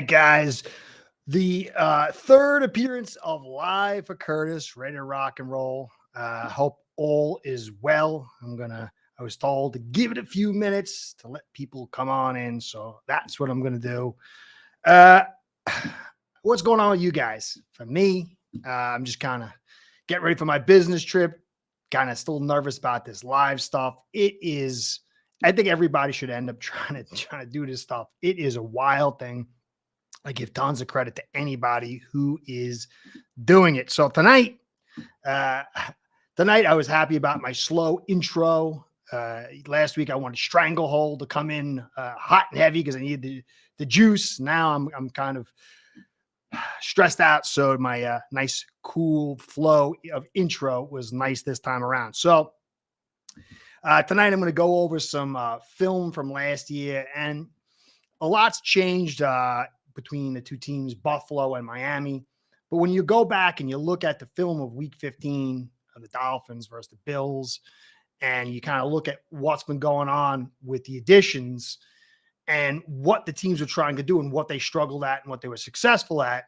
right, guys. The third appearance of Live for Curtis, ready to rock and roll. Hope all is well. I was told to give it a few minutes to let people come on in. So that's what I'm going to do. Uh, what's going on with you guys? For me, I'm just kind of getting ready for my business trip. Kind of still nervous about this live stuff. I think everybody should end up trying to do this stuff. It is a wild thing. I give tons of credit to anybody who is doing it. So tonight I was happy about my slow intro. Last week I wanted Stranglehold to come in hot and heavy because I needed the juice. Now I'm kind of stressed out. So my nice cool flow of intro was nice this time around. So tonight I'm going to go over some film from last year, and a lot's changed between the two teams, Buffalo and Miami. But when you go back and you look at the film of week 15 of the Dolphins versus the Bills, and you kind of look at what's been going on with the additions and what the teams were trying to do and what they struggled at and what they were successful at,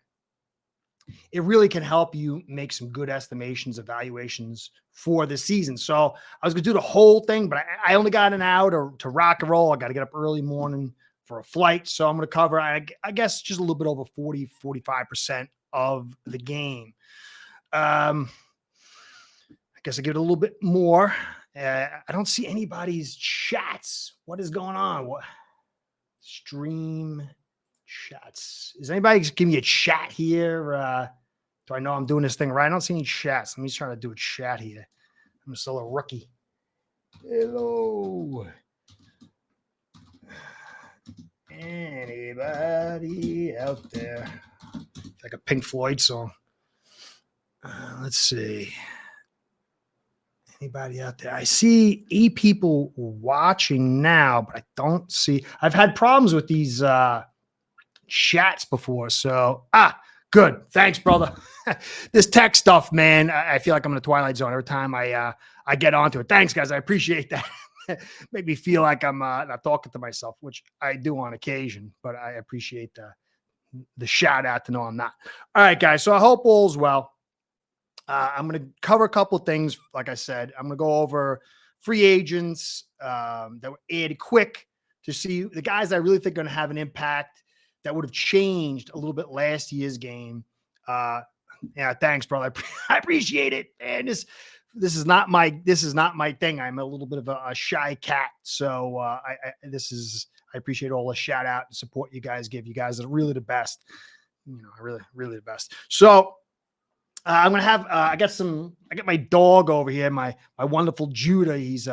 it really can help you make some good estimations, evaluations for the season. So I was going to do the whole thing, but I only got an hour to rock and roll. I got to get up early morning for a flight. So I'm going to cover, I guess, just a little bit over 45% of the game. I guess I give it a little bit more. I don't see anybody's chats. What is going on? What stream chats? Is anybody giving me a chat here? Do I know I'm doing this thing right? I don't see any chats. Let me try to do a chat here. I'm still a rookie. Hello. Anybody out there? Like a Pink Floyd song. Let's see. Anybody out there? I see 8 people watching now, but I don't see. I've had problems with these chats before. So, good. Thanks, brother. This tech stuff, man, I feel like I'm in the Twilight Zone every time I get onto it. Thanks, guys. I appreciate that. Make me feel like I'm not talking to myself, which I do on occasion, but I appreciate the shout out to know I'm not. All right, guys. So I hope all's well. I'm going to cover a couple of things. Like I said, I'm going to go over free agents that were added quick to see the guys I really think are going to have an impact that would have changed a little bit last year's game. Yeah, thanks, brother. I appreciate it. And this is not my thing. I'm a little bit of a shy cat. So I appreciate all the shout out and support you guys give. You guys are really the best. Really the best. So I'm going to have, I got my dog over here, my wonderful Judah. He's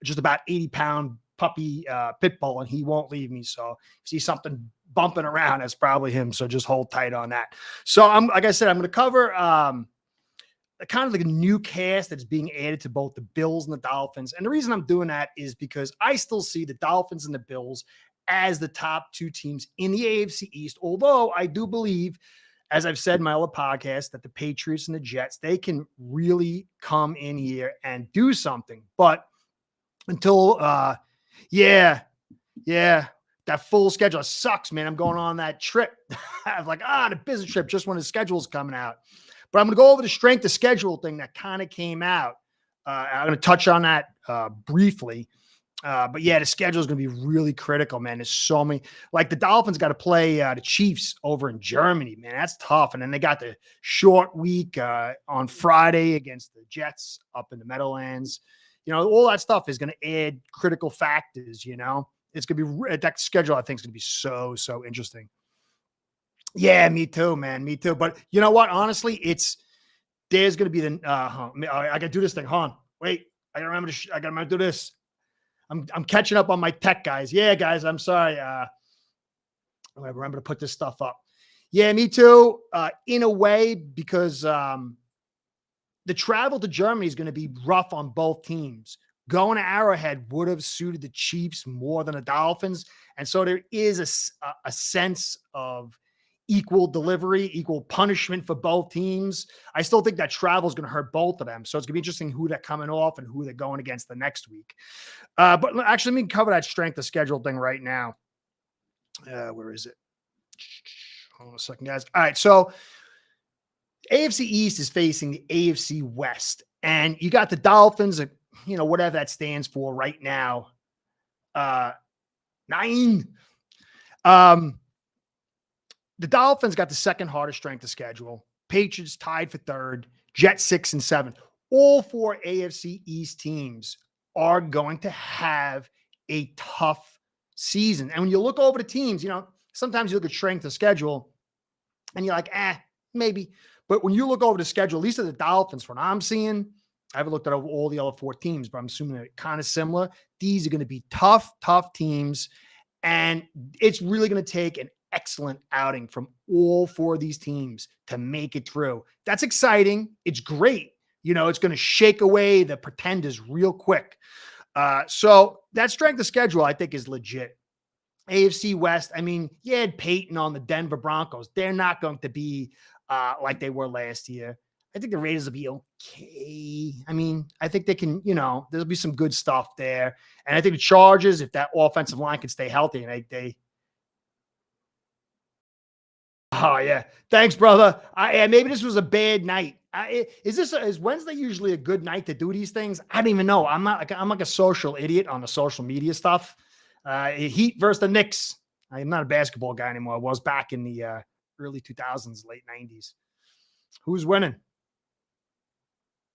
just about 80-pound puppy pit bull, and he won't leave me. So if you see something bumping around, that's probably him. So just hold tight on that. So like I said, I'm going to cover kind of like a new cast that's being added to both the Bills and the Dolphins. And the reason I'm doing that is because I still see the Dolphins and the Bills as the top 2 teams in the AFC East. Although I do believe, as I've said in my other podcast, that the Patriots and the Jets, they can really come in here and do something. But until, that full schedule sucks, man. I'm going on that trip. I'm like, the business trip just when the schedule's coming out. But I'm going to go over the strength of schedule thing that kind of came out. I'm going to touch on that briefly. But yeah, the schedule is going to be really critical, man. There's so many. Like the Dolphins got to play the Chiefs over in Germany, man. That's tough. And then they got the short week on Friday against the Jets up in the Meadowlands. All that stuff is going to add critical factors. It's going to be that schedule. I think is going to be so interesting. Yeah, me too, man. Me too. But you know what? Honestly, there's going to be I got to do this thing. Hold on. Wait, I got to remember to do this. I'm catching up on my tech, guys. Yeah, guys, I'm sorry. I'm going to remember to put this stuff up. Yeah, me too. In a way, because the travel to Germany is going to be rough on both teams. Going to Arrowhead would have suited the Chiefs more than the Dolphins. And so there is a sense of equal delivery, equal punishment for both teams. I still think that travel is going to hurt both of them. So it's going to be interesting who they're coming off and who they're going against the next week. But actually, let me cover that strength of schedule thing right now. Where is it? Hold on a second, guys. All right, so AFC East is facing the AFC West, and you got the Dolphins, whatever that stands for right now. 9. Um, the Dolphins got the second hardest strength of schedule. Patriots tied for third. Jets 6 and 7. All 4 AFC East teams are going to have a tough season. And when you look over the teams, sometimes you look at strength of schedule and you're like, maybe. But when you look over the schedule, at least of the Dolphins, from what I'm seeing, I haven't looked at all the other 4 teams, but I'm assuming they're kind of similar. These are going to be tough teams. And it's really going to take an excellent outing from all 4 of these teams to make it through. That's exciting. It's great. It's going to shake away the pretenders real quick. So that strength of schedule, I think, is legit. AFC West, you had Peyton on the Denver Broncos. They're not going to be like they were last year. I think the Raiders will be okay. I think they can, there'll be some good stuff there. And I think the Chargers, if that offensive line can stay healthy, and they oh yeah, thanks, brother. Maybe this was a bad night. Is Wednesday usually a good night to do these things? I don't even know. I'm like a social idiot on the social media stuff. Heat versus the Knicks. I'm not a basketball guy anymore. I was back in the early 2000s, late 90s. Who's winning?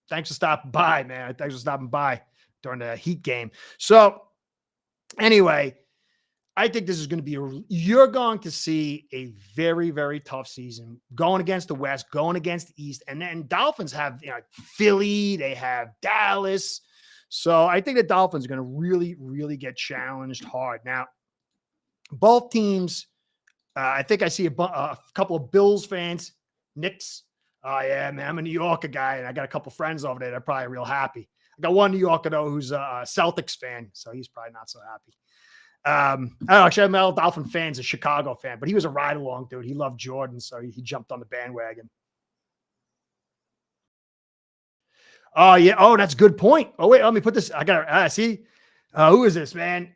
Thanks for stopping by, man. Thanks for stopping by during the Heat game. So anyway, I think this is going to be you're going to see a very, very tough season going against the West, going against the East. And then Dolphins have Philly, they have Dallas. So I think the Dolphins are going to really, really get challenged hard. Now, both teams, I think I see a couple of Bills fans, Knicks. Oh, yeah, man, I'm a New Yorker guy, and I got a couple friends over there that are probably real happy. I got one New Yorker, though, who's a Celtics fan, so he's probably not so happy. Actually, I'm a Dolphin fan's a Chicago fan, but he was a ride-along dude. He loved Jordan, so he jumped on the bandwagon. Oh, yeah. Oh, that's a good point. Oh, wait, let me put this. I got to see. Who is this, man?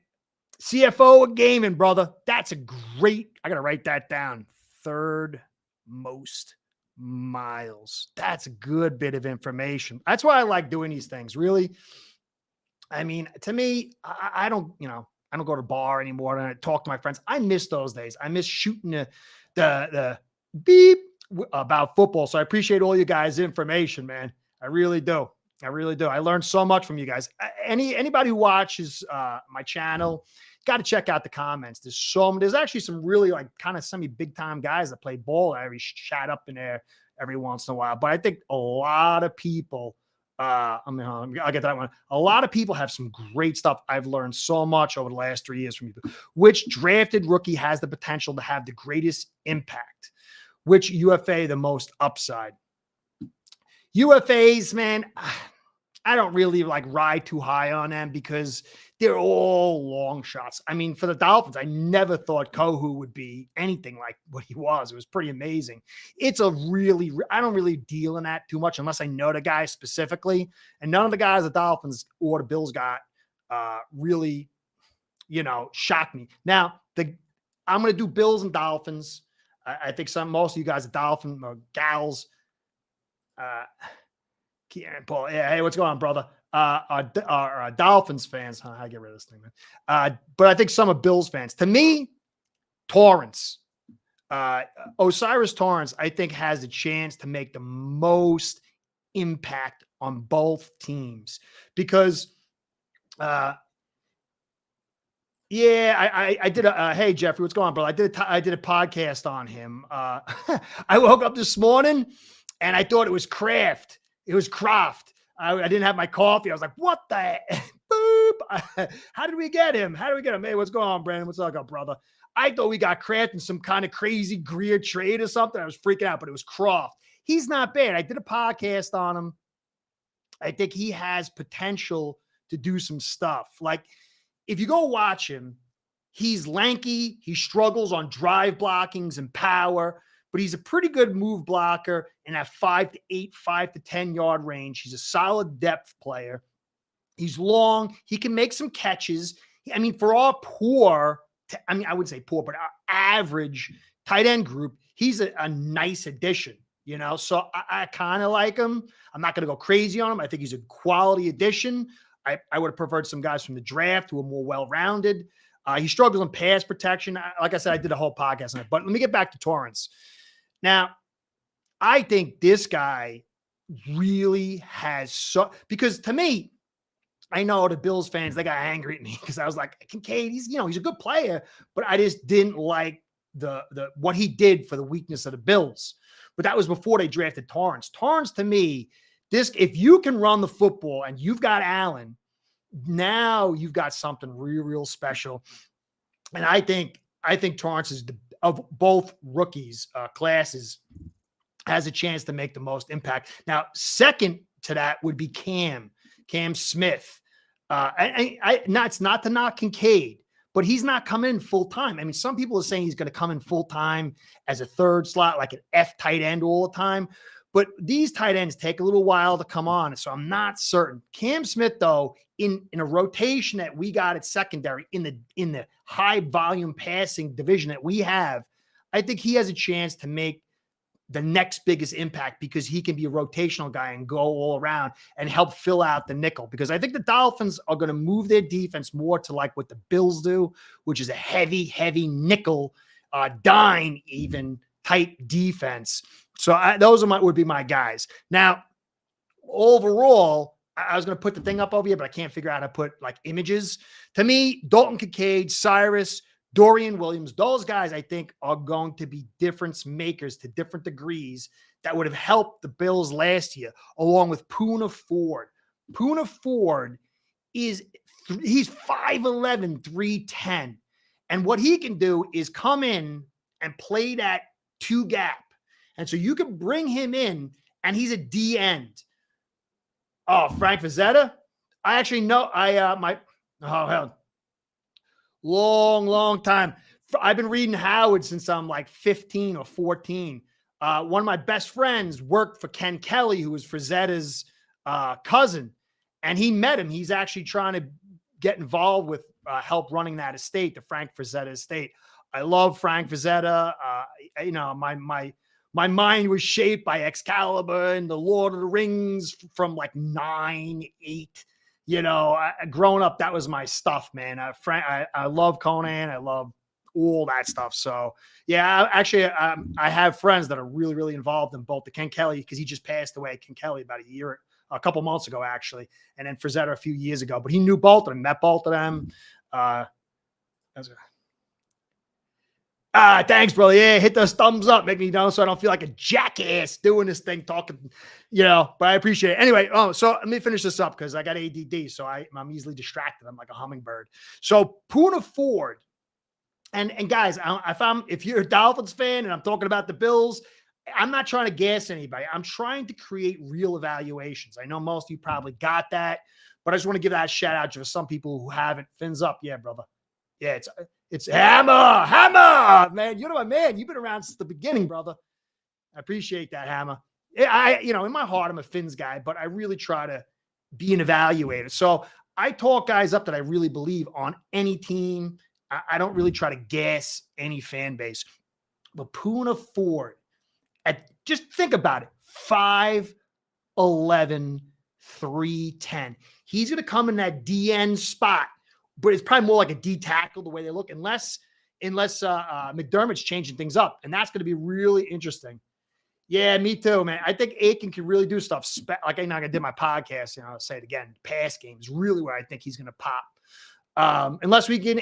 CFO of gaming, brother. That's a great. I got to write that down. Third most miles. That's a good bit of information. That's why I like doing these things. Really. To me, I don't, I don't go to a bar anymore and I talk to my friends. I miss those days. I miss shooting the beep about football. So I appreciate all you guys' information, man. I really do. I really do. I learned so much from you guys. Anybody who watches my channel, got to check out the comments. There's actually some really kind of semi big time guys that play ball. I always chat up in there every once in a while. But I think a lot of people, I'll get that one. A lot of people have some great stuff. I've learned so much over the last 3 years from you. Which drafted rookie has the potential to have the greatest impact? Which UFA the most upside? UFAs, man, I don't really ride too high on them because they're all long shots. For the Dolphins, I never thought Kohu would be anything like what he was. It was pretty amazing. I don't really deal in that too much unless I know the guy specifically. And none of the guys the Dolphins or the Bills got really, shocked me. Now, I'm going to do Bills and Dolphins. I think most of you guys are Dolphin or gals. Paul, yeah, hey, what's going on, brother? Our Dolphins fans, how I get rid of this thing, man. But I think some are Bills fans. To me, Torrance, Osiris Torrance, I think has a chance to make the most impact on both teams because, I did hey Jeffrey, what's going on, bro? I did a podcast on him. I woke up this morning and I thought it was Kraft. It was Kraft. I didn't have my coffee. I was like, what the boop? How did we get him? Hey, what's going on, Brandon? What's up, brother? I thought we got Kraft in some kind of crazy Greer trade or something. I was freaking out, but it was Kraft. He's not bad. I did a podcast on him. I think he has potential to do some stuff. If you go watch him, he's lanky. He struggles on drive blockings and power, but he's a pretty good move blocker in that 5 to 8, 5 to 10 yard range. He's a solid depth player. He's long. He can make some catches. For our I wouldn't say poor, but our average tight end group, he's a nice addition, So I kind of like him. I'm not going to go crazy on him. I think he's a quality addition. I would have preferred some guys from the draft who are more well-rounded. He struggles in pass protection. Like I said, I did a whole podcast on it. But let me get back to Torrance. Now, I think this guy really has because to me, I know the Bills fans, they got angry at me because I was like, Kincaid, he's a good player, but I just didn't like the what he did for the weakness of the Bills. But that was before they drafted Torrance. Torrance, to me, if you can run the football and you've got Allen, now you've got something real, real special. And I think Torrance is of both rookies classes has a chance to make the most impact. Now, second to that would be Cam Smith. It's not to knock Kincaid, but he's not coming in full time. I mean, some people are saying he's going to come in full time as a third slot, like an F tight end all the time. But these tight ends take a little while to come on, so I'm not certain. Cam Smith, though, in a rotation that we got at secondary in the high volume passing division that we have, I think he has a chance to make the next biggest impact because he can be a rotational guy and go all around and help fill out the nickel. Because I think the Dolphins are going to move their defense more to like what the Bills do, which is a heavy, heavy nickel, dime even type defense. So those would be my guys. Now, overall, I was going to put the thing up over here, but I can't figure out how to put like images. To me, Dalton Kincaid, Cyrus, Dorian Williams, those guys I think are going to be difference makers to different degrees that would have helped the Bills last year, along with Poona Ford. Poona Ford he's 5'11", 310. And what he can do is come in and play that two gap. And so you can bring him in and he's a D end. Oh, Frank Frazetta? I actually know long time. I've been reading Howard since I'm like 15 or 14. One of my best friends worked for Ken Kelly, who was Frazetta's cousin, and he met him. He's actually trying to get involved with help running that estate, the Frank Frazetta estate. I love Frank Frazetta. My mind was shaped by Excalibur and the Lord of the Rings from like 9, 8. Growing up, that was my stuff, man. I love Conan. I love all that stuff. So, yeah, I have friends that are really, really involved in both the Ken Kelly, because he just passed away, Ken Kelly, about a couple months ago, actually, and then Frazetta a few years ago. But he knew both of them, met both of them. Thanks, brother. Yeah, hit those thumbs up. Make me know so I don't feel like a jackass doing this thing, talking, but I appreciate it. Anyway, so let me finish this up because I got ADD, so I'm easily distracted. I'm like a hummingbird. So Poona Ford, and guys, if you're a Dolphins fan and I'm talking about the Bills, I'm not trying to gas anybody. I'm trying to create real evaluations. I know most of you probably got that, but I just want to give that shout out to some people who haven't. Fins up. Yeah, brother. Yeah, it's Hammer, man. You're my man. You've been around since the beginning, brother. I appreciate that, Hammer. In my heart, I'm a Fins guy, but I really try to be an evaluator. So I talk guys up that I really believe on any team. I don't really try to gas any fan base. But Poona Ford, just think about it, 5'11", 310. He's going to come in that DN spot, but it's probably more like a D tackle the way they look, unless McDermott's changing things up, and that's going to be really interesting. Yeah, me too, man. I think Aiken can really do stuff. Like I did my podcast, I'll say it again. Pass game is really where I think he's going to pop, unless we can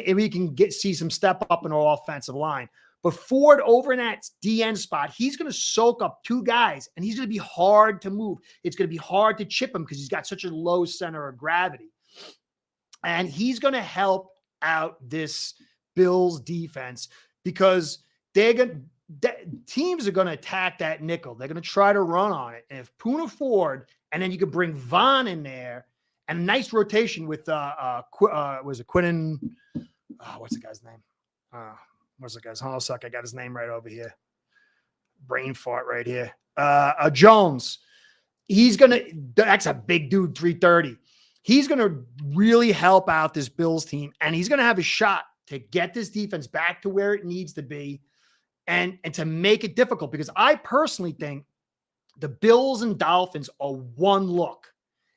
see some step up in our offensive line. But Ford over in that DN spot, he's going to soak up two guys, and he's going to be hard to move. It's going to be hard to chip him because he's got such a low center of gravity. And he's going to help out this Bills defense because teams are going to attack that nickel. They're going to try to run on it. And if Poona Ford, and then you could bring Vaughn in there, and a nice rotation with was it Quinnen? What's the guy's name? What's the guy's? Hold on a sec. I got his name right over here. Brain fart right here. Jones. That's a big dude, 330. He's going to really help out this Bills team, and he's going to have a shot to get this defense back to where it needs to be and to make it difficult, because I personally think the Bills and Dolphins are one look,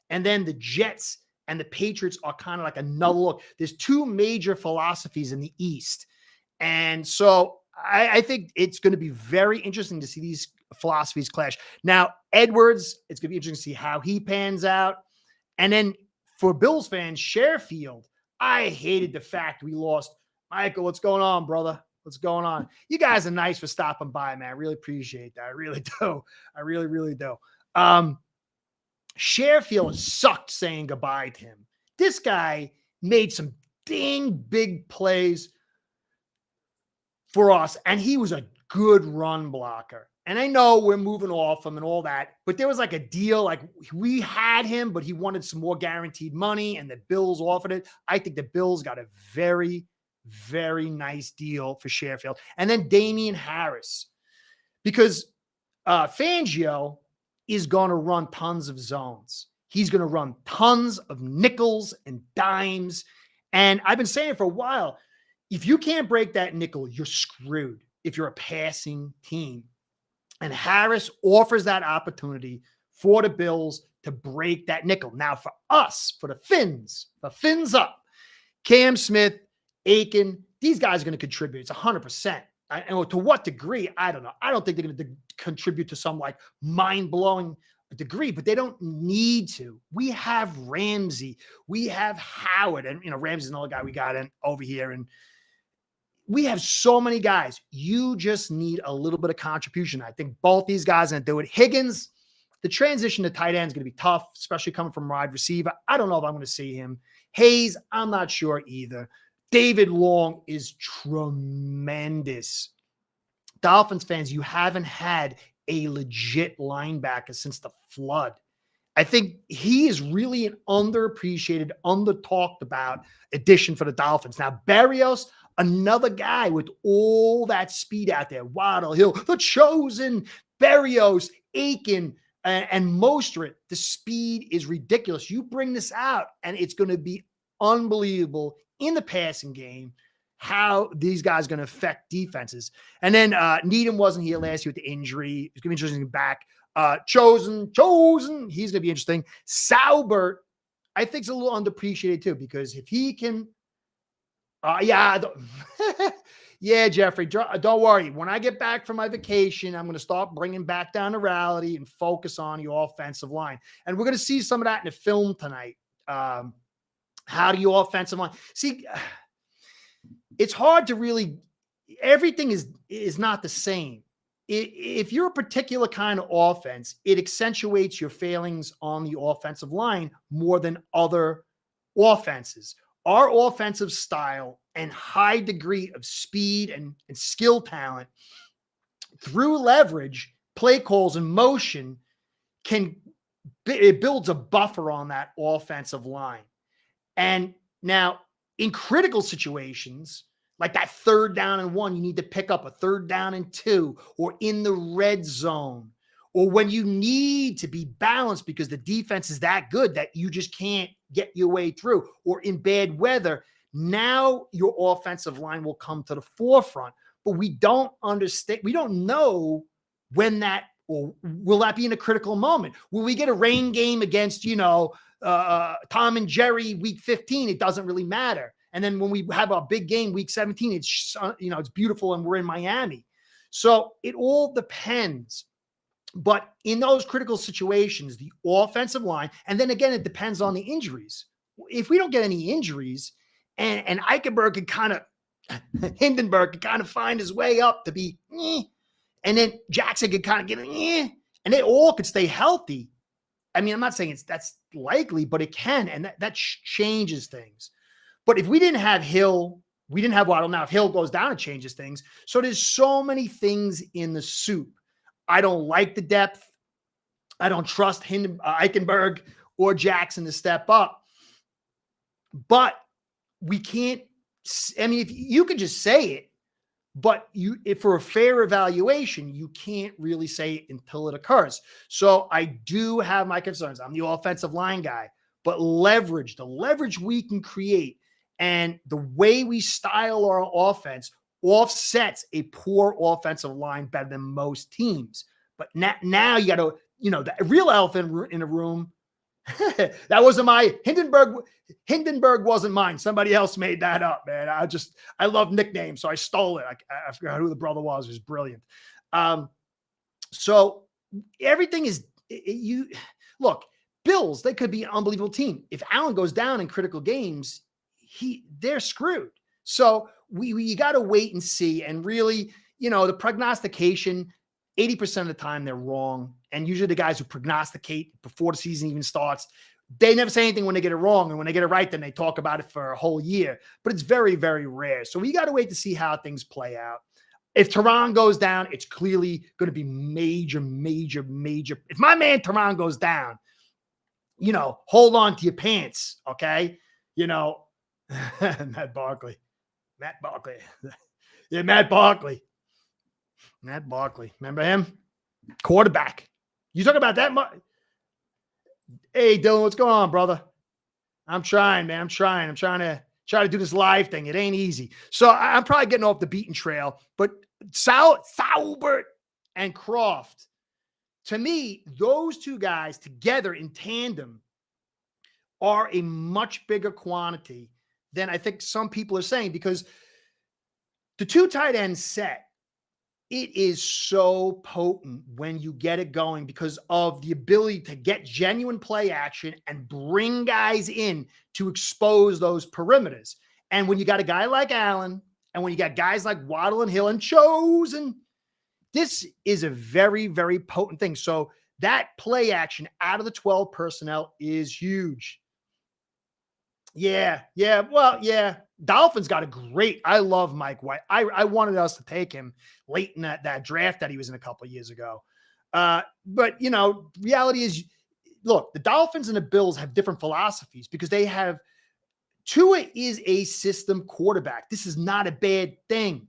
and then the Jets and the Patriots are kind of like another look. There's two major philosophies in the East. And so I think it's going to be very interesting to see these philosophies clash. Now, Edwards, it's going to be interesting to see how he pans out. And then for Bills fans, Sherfield, I hated the fact we lost. Michael, what's going on, brother? What's going on? You guys are nice for stopping by, man. I really appreciate that. I really do. I really, really do. Sherfield sucked saying goodbye to him. This guy made some dang big plays for us, and he was a good run blocker. And I know we're moving off him and all that, but there was like a deal, like we had him, but he wanted some more guaranteed money, and the Bills offered it. I think the Bills got a very, very nice deal for Sherfield. And then Damian Harris, because Fangio is going to run tons of zones. He's going to run tons of nickels and dimes. And I've been saying it for a while. If you can't break that nickel, you're screwed if you're a passing team. And Harris offers that opportunity for the Bills to break that nickel. Now, for us, for the Fins up, Cam Smith, Aiken, these guys are going to contribute. It's 100%. And to what degree, I don't know. I don't think they're going to contribute to some like mind-blowing degree, but they don't need to. We have Ramsey. We have Howard. And, Ramsey's another guy we got in over here. And we have so many guys. You just need a little bit of contribution. I think both these guys are going to do it. Higgins, the transition to tight end is going to be tough, especially coming from wide receiver. I don't know if I'm going to see him. Hayes, I'm not sure either. David Long is tremendous. Dolphins fans, you haven't had a legit linebacker since the flood. I think he is really an underappreciated, under-talked about addition for the Dolphins. Now, Berrios, another guy with all that speed out there. Waddle, Hill, the chosen, Berrios, Aiken, and Mostert. The speed is ridiculous. You bring this out, and it's going to be unbelievable in the passing game how these guys are going to affect defenses. And then Needham wasn't here last year with the injury. It's going to be interesting back. Chosen, he's going to be interesting. Saubert, I think, is a little underappreciated too, because if he can, yeah, Jeffrey, don't worry. When I get back from my vacation, I'm going to start bringing back down to reality and focus on the offensive line. And we're going to see some of that in the film tonight. How do you offensive line? See, it's hard to really, everything is not the same. If you're a particular kind of offense, it accentuates your failings on the offensive line more than other offenses. Our offensive style and high degree of speed and skill talent through leverage, play calls, and motion it builds a buffer on that offensive line. And now in critical situations, like that 3rd down and 1, you need to pick up a 3rd down and 2, or in the red zone, or when you need to be balanced because the defense is that good that you just can't get your way through, or in bad weather. Now your offensive line will come to the forefront, but we don't understand. We don't know when that, or will that be in a critical moment? Will we get a rain game against, Tom and Jerry week 15? It doesn't really matter. And then when we have a big game week 17, it's, it's beautiful and we're in Miami. So it all depends. But in those critical situations, the offensive line, and then again, it depends on the injuries. If we don't get any injuries, and Eichenberg can kind of, Hindenburg can kind of find his way up to be, and then Jackson can kind of get, and they all could stay healthy. I mean, I'm not saying that's likely, but it can, and that changes things. But if we didn't have Hill, we didn't have Waddle. Now, if Hill goes down, it changes things. So there's so many things in the soup. I don't like the depth. I don't trust Eichenberg or Jackson to step up. But we can't, if you could just say it, but if for a fair evaluation, you can't really say it until it occurs. So I do have my concerns. I'm the offensive line guy, but the leverage we can create and the way we style our offense offsets a poor offensive line better than most teams. But now you got to, the real elephant in the room. That wasn't my Hindenburg wasn't mine. Somebody else made that up, man. I love nicknames, so I stole it. I forgot who the brother was. It was brilliant. So everything is you look. Bills, they could be an unbelievable team. If Allen goes down in critical games, they're screwed. So we got to wait and see. And really, the prognostication, 80% of the time they're wrong. And usually the guys who prognosticate before the season even starts, they never say anything when they get it wrong. And when they get it right, then they talk about it for a whole year. But it's very, very rare. So we got to wait to see how things play out. If Tehran goes down, it's clearly going to be major, major, major. If my man Tehran goes down, hold on to your pants, okay? Matt Barkley. Yeah, Matt Barkley. Remember him? Quarterback. You talk about that much? Hey, Dylan, what's going on, brother? I'm trying, man. I'm trying to do this live thing. It ain't easy. So I'm probably getting off the beaten trail, but Saubert and Croft, to me, those two guys together in tandem are a much bigger quantity than I think some people are saying, because the two tight end set, it is so potent when you get it going because of the ability to get genuine play action and bring guys in to expose those perimeters. And when you got a guy like Allen, and when you got guys like Waddle and Hill and Chosen, this is a very, very potent thing. So that play action out of the 12 personnel is huge. Yeah. Well, yeah. Dolphins got a great. I love Mike White. I wanted us to take him late in that draft that he was in a couple of years ago. But reality is, look, the Dolphins and the Bills have different philosophies because they have. Tua is a system quarterback. This is not a bad thing.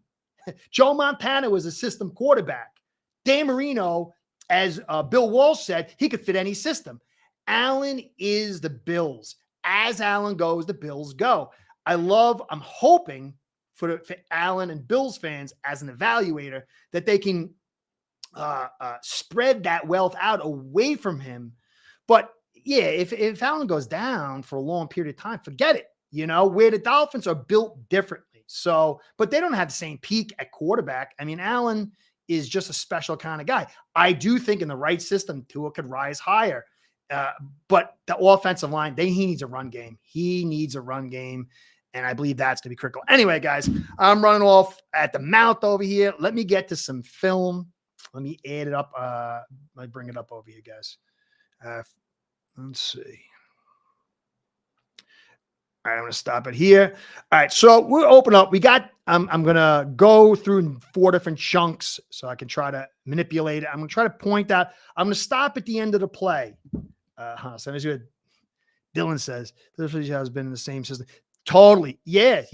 Joe Montana was a system quarterback. Dan Marino, as Bill Walsh said, he could fit any system. Allen is the Bills. As Allen goes, the Bills go. I'm hoping for Allen and Bills fans as an evaluator that they can spread that wealth out away from him. But yeah, if Allen goes down for a long period of time, forget it. Where the Dolphins are built differently. So, but they don't have the same peak at quarterback. I mean, Allen is just a special kind of guy. I do think in the right system, Tua could rise higher. But the offensive line, he needs a run game. He needs a run game. And I believe that's going to be critical. Anyway, guys, I'm running off at the mouth over here. Let me get to some film. Let me add it up. Let me bring it up over here, guys. Let's see. All right, I'm going to stop it here. All right, so we'll open up. We got, I'm going to go through 4 different chunks so I can try to manipulate it. I'm going to try to point out. I'm going to stop at the end of the play. So as Dylan says, this has been in the same system. Totally. Yeah.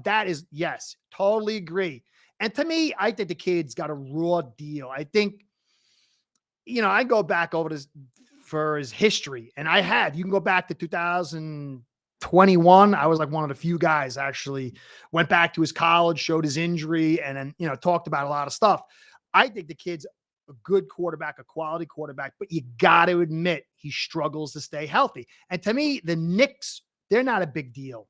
That is, yes, totally agree. And to me, I think the kid's got a raw deal. I think, I go back over this for his history, and I have. You can go back to 2021. I was like one of the few guys actually went back to his college, showed his injury, and then, talked about a lot of stuff. I think the kid's a good quarterback, a quality quarterback, but you got to admit he struggles to stay healthy. And to me, the Knicks, they're not a big deal.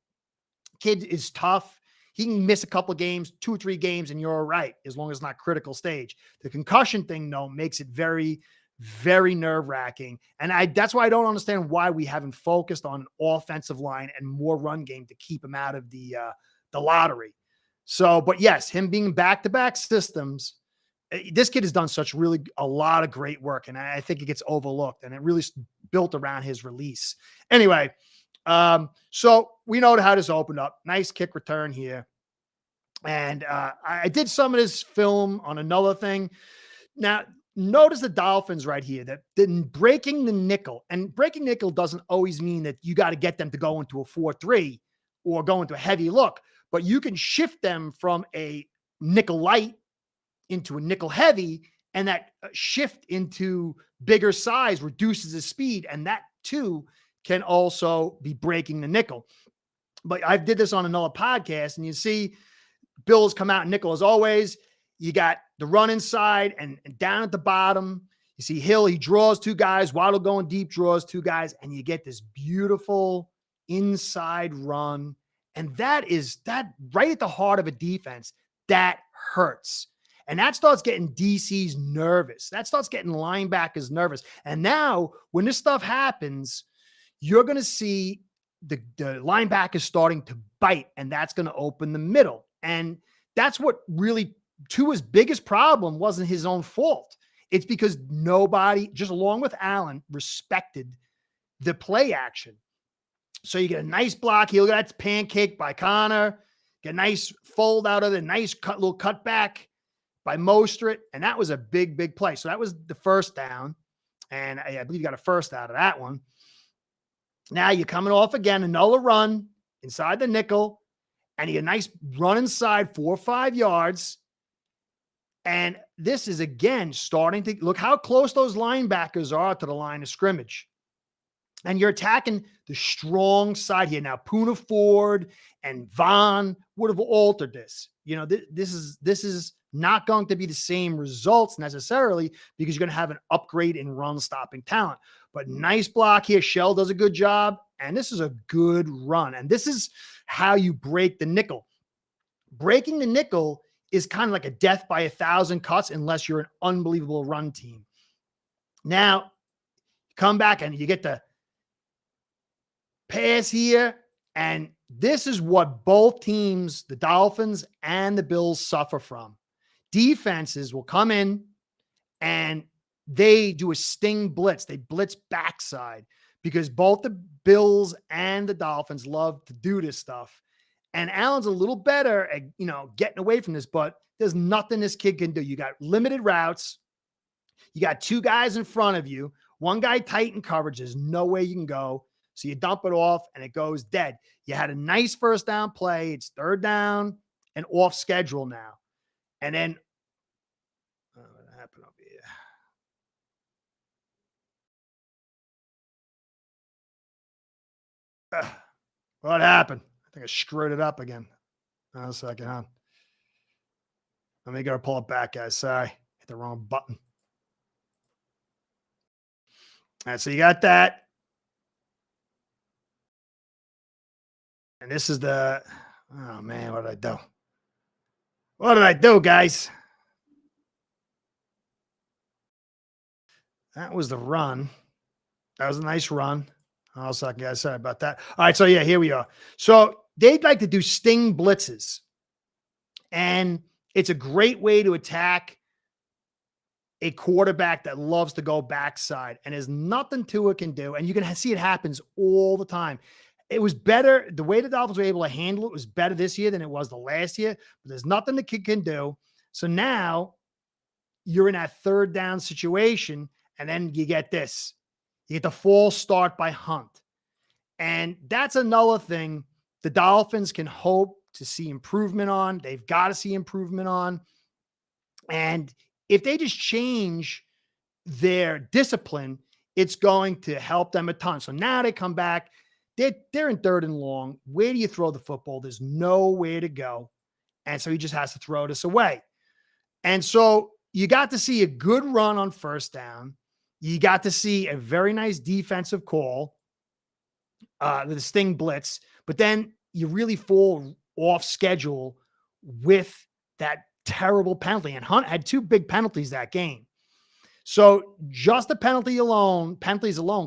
Kid is tough. He can miss a couple of games, 2 or 3 games, and you're all right, as long as it's not critical stage. The concussion thing, though, makes it very, very nerve-wracking. And that's why I don't understand why we haven't focused on an offensive line and more run game to keep him out of the lottery. So, but yes, him being back-to-back systems, this kid has done a lot of great work, and I think it gets overlooked, and it really built around his release. Anyway, so we know how this opened up. Nice kick return here. And I did some of this film on another thing. Now, notice the Dolphins right here, that breaking the nickel, and breaking nickel doesn't always mean that you got to get them to go into a 4-3 or go into a heavy look, but you can shift them from a nickel light into a nickel heavy, and that shift into bigger size reduces the speed. And that too can also be breaking the nickel. But I did this on another podcast, and you see Bills come out nickel as always. You got the run inside and down at the bottom. You see Hill, he draws two guys. Waddle going deep, draws two guys, and you get this beautiful inside run. And that right at the heart of a defense. That hurts. And that starts getting DC's nervous. That starts getting linebackers nervous. And now, when this stuff happens, you're going to see the linebackers starting to bite, and that's going to open the middle. And that's what really Tua's biggest problem wasn't his own fault. It's because nobody, just along with Allen, respected the play action. So you get a nice block here. Look at that pancake by Connor. Get a nice fold out of the nice little cutback by Mostert. And that was a big, big play. So that was the first down. And I believe you got a first out of that one. Now you're coming off again, another run inside the nickel. And you get a nice run inside 4 or 5 yards. And this is, again, starting to look how close those linebackers are to the line of scrimmage. And you're attacking the strong side here. Now, Poona Ford and Vaughn would have altered this. You know, this is not going to be the same results necessarily because you're going to have an upgrade in run-stopping talent. But nice block here. Shell does a good job. And this is a good run. And this is how you break the nickel. Breaking the nickel is kind of like a death by 1,000 cuts unless you're an unbelievable run team. Now, come back and you get the pass here. And this is what both teams, the Dolphins and the Bills, suffer from. Defenses will come in and they do a sting blitz. They blitz backside because both the Bills and the Dolphins love to do this stuff. And Allen's a little better at, getting away from this, but there's nothing this kid can do. You got limited routes. You got 2 guys in front of you. 1 guy tight in coverage. There's no way you can go. So you dump it off and it goes dead. You had a nice first down play. It's 3rd down and off schedule now. And then what happened over here? What happened? I think I screwed it up again. A second, huh? Let me go pull it back, guys. Sorry, hit the wrong button. All right, so you got that. And this is oh man, what did I do? What did I do, guys? That was the run. That was a nice run. I'll second, guys. Sorry about that. All right, so yeah, here we are. So they'd like to do sting blitzes. And it's a great way to attack a quarterback that loves to go backside. And there's nothing Tua can do. And you can see it happens all the time. It was better. The way the Dolphins were able to handle it was better this year than it was the last year. But there's nothing the kid can do. So now you're in that 3rd down situation. And then you get this. You get the false start by Hunt. And that's another thing the Dolphins can hope to see improvement on. They've got to see improvement on. And if they just change their discipline, it's going to help them a ton. So now they come back. They're in 3rd and long. Where do you throw the football? There's nowhere to go. And so he just has to throw this away. And so you got to see a good run on 1st down. You got to see a very nice defensive call, the sting blitz, but then you really fall off schedule with that terrible penalty. And Hunt had 2 big penalties that game. So just the penalties alone,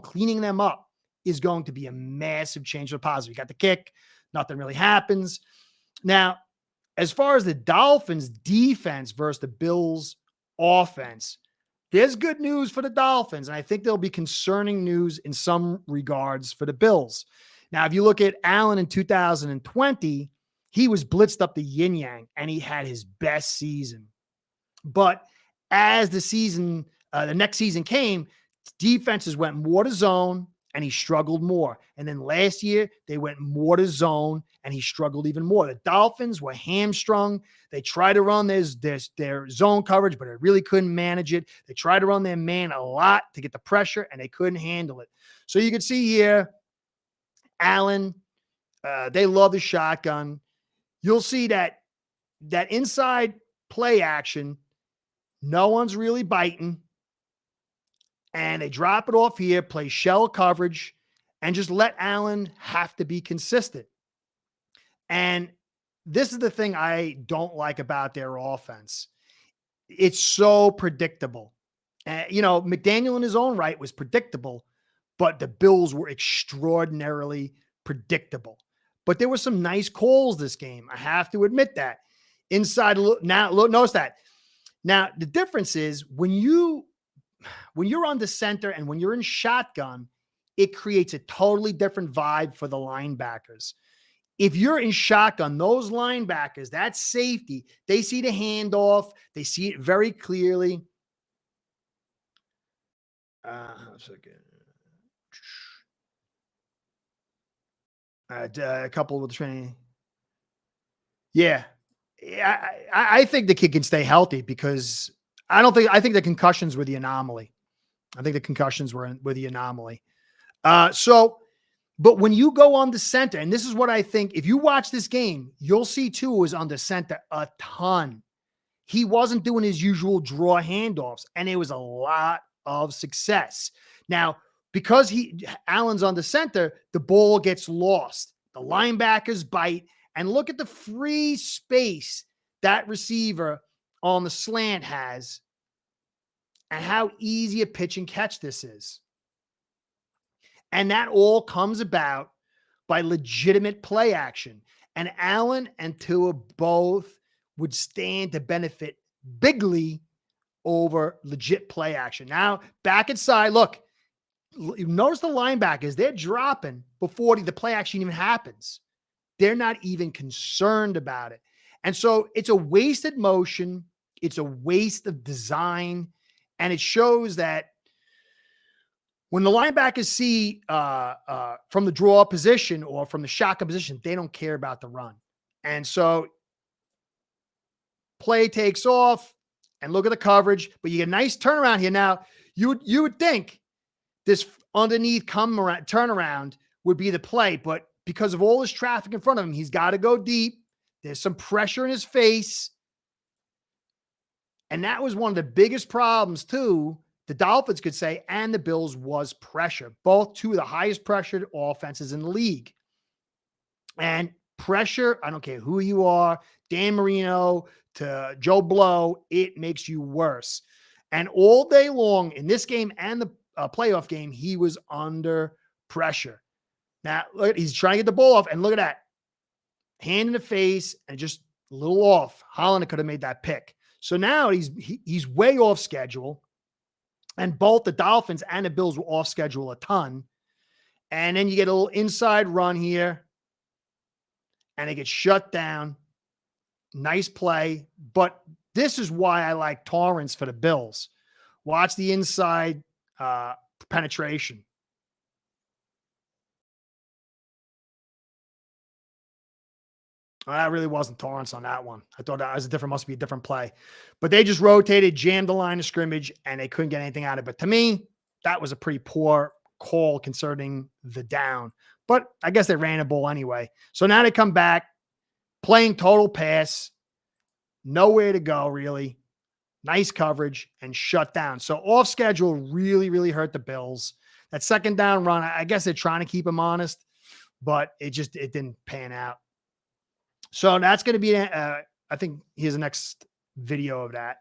cleaning them up is going to be a massive change for the positive. You got the kick, nothing really happens. Now, as far as the Dolphins defense versus the Bills offense, there's good news for the Dolphins, and I think there'll be concerning news in some regards for the Bills. Now, if you look at Allen in 2020, he was blitzed up the yin-yang, and he had his best season. But as the next season came, defenses went more to zone, and he struggled more. And then last year, they went more to zone, and he struggled even more. The Dolphins were hamstrung. They tried to run their zone coverage, but they really couldn't manage it. They tried to run their man a lot to get the pressure, and they couldn't handle it. So you can see here, Allen, they love the shotgun. You'll see that that inside play action, no one's really biting. And they drop it off here, play shell coverage, and just let Allen have to be consistent. And this is the thing I don't like about their offense. It's so predictable. McDaniel in his own right was predictable, but the Bills were extraordinarily predictable. But there were some nice calls this game. I have to admit that. Inside, now look, notice that. Now, the difference is when you're on the center and when you're in shotgun, it creates a totally different vibe for the linebackers. If you're in shotgun, those linebackers, that safety, they see the handoff. They see it very clearly. A couple of the training. Yeah. I think the kid can stay healthy because I think the concussions were the anomaly. I think the concussions were the anomaly. But when you go on the center, and this is what I think, if you watch this game, you'll see Tua was on the center a ton. He wasn't doing his usual draw handoffs, and it was a lot of success. Now, because Allen's on the center, the ball gets lost. The linebackers bite, and look at the free space that receiver on the slant has and how easy a pitch and catch this is. And that all comes about by legitimate play action. And Allen and Tua both would stand to benefit bigly over legit play action. Now, back inside, look, notice the linebackers, they're dropping before the play action even happens. They're not even concerned about it. And so it's a wasted motion. It's a waste of design. And it shows that when the linebackers see from the draw position or from the shotgun position, they don't care about the run. And so play takes off and look at the coverage, but you get a nice turnaround here. Now, you would think this underneath turnaround would be the play, but because of all this traffic in front of him, he's got to go deep. There's some pressure in his face. And that was one of the biggest problems, too, the Dolphins could say, and the Bills, was pressure. Both two of the highest pressured offenses in the league. And pressure, I don't care who you are, Dan Marino to Joe Blow, it makes you worse. And all day long in this game and the playoff game, he was under pressure. Now, look, he's trying to get the ball off, and look at that. Hand in the face and just a little off. Holland could have made that pick. So now he's way off schedule. And both the Dolphins and the Bills were off schedule a ton. And then you get a little inside run here. And it gets shut down. Nice play. But this is why I like Torrance for the Bills. Watch the inside penetration. Well, that really wasn't Torrance on that one. I thought that was must be a different play. But they just rotated, jammed the line of scrimmage, and they couldn't get anything out of it. But to me, that was a pretty poor call concerning the down. But I guess they ran a ball anyway. So now they come back, playing total pass, nowhere to go, really. Nice coverage, and shut down. So off schedule really, really hurt the Bills. That second down run, I guess they're trying to keep him honest, but it didn't pan out. So that's going to be, I think here's the next video of that.